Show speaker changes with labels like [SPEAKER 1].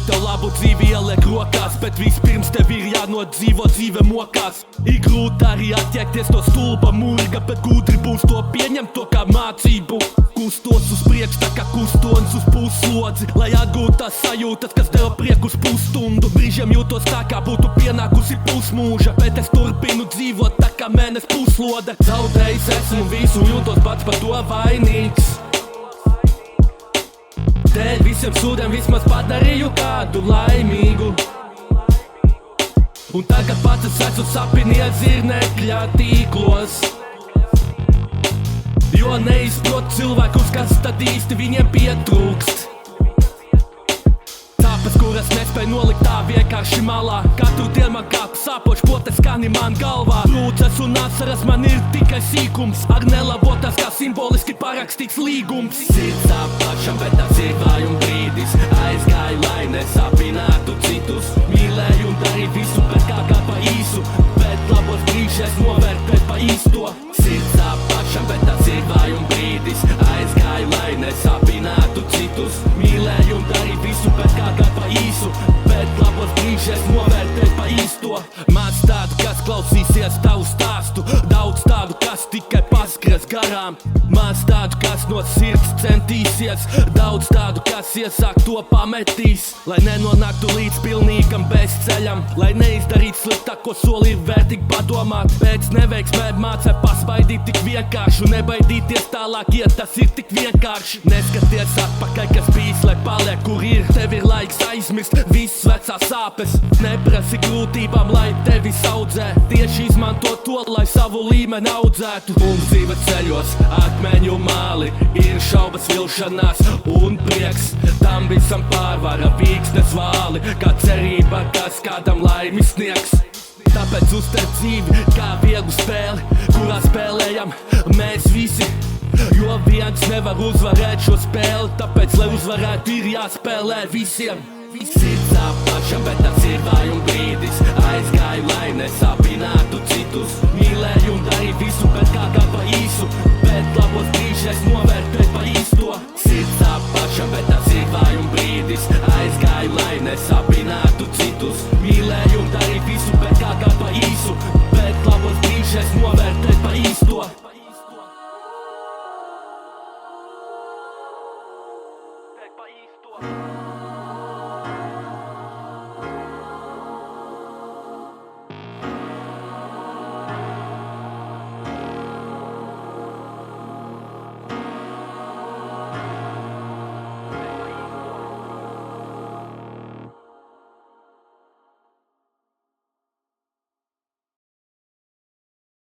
[SPEAKER 1] tev labu dzīvi ieliek rokās, bet vispirms tev ir jānodzīvo dzīve mokās. Ir grūti arī attiekties no stulba murga, bet gudri būs to pieņemt to kā mācību. Kustos uz priekš tā kā kustonis uz puslodzi, lai atgūtu tās sajūtas, kas deva prieku uz pusstundu. Brīžiem jūtos tā kā būtu pienākusi pusmūža, bet es turpinu dzīvot tā kā mēnes puslode. Zaudējis esmu visu, jūtos pats par to vainīgs. Dēļ visiem sūdiem vismaz padarīju kādu laimīgu. Un tagad pats es esmu sapinies zirnekļa tīklos, jo neizprot cilvēkus, kas tad īsti viņiem pietrūkst. Tāpēc, kuras nespēj nolikt tā vienkārši malā, katru dienu man kāp sāpošs potes skani man galvā. Brūces un asaras man ir tikai sīkums, ar nelabotās kā simboliski parakstīts līgums. Sirds sāp pašam, bet tas ir vājuma brīdis. Aizgāju, lai nesāpinātu citus. Mīlēju un darīju visu, bet kā pa īsu, bet labos brīžos novērtēt pa īsto. Sirds sāp pašam, bet tas ir vājuma brīdis. Aizgāju, lai nesāpinātu citus. Mīlēju un darīju visu, bet kā pa īsu, bet labos brīžos novērtēt pa īsto. Maz tādu, kas klausīsies tavu stāstu, daudz tādu, kas tikai paskries garām. Maz tādu, kas no sirds centīsies, daudz tādu, kas iesāk to pametīs. Lai nenonāktu līdz pilnīgam bezceļam, lai neizdarītu sliktāko soli ir vērtīgi padomāt. Pēc neveiksmēm mācē pasvaidīt tik vienkārši un nebaidīties tālāk iet, tas ir tik vienkārši. Neskaties atpakaļ, kas bijis, lai paliek kur ir. Tev ir laiks aizmirst visas vecās sāpes. Neprasi grūtībām, lai tevi saudzē. Tieši izmanto to, lai savu līmeni audzētu. Mums dzīves ceļos akmeņu māli, ir šaubas, vilšanās un prieks. Tam visam pārvara vīksnes vāli, kā cerība, kas kādam laimi sniegs. Tāpēc uztver dzīvi kā vieglu spēli, kurā spēlējam mēs visi. Jo viens nevar uzvarēt šo spēli, tāpēc, lai uzvarētu, ir jāspēlē visiem. Sirds sāp pašam, bet tas ir vājuma brīdis. Aizgāju, lai nesāpinātu citus. Mīlēju un darīju visu, bet kā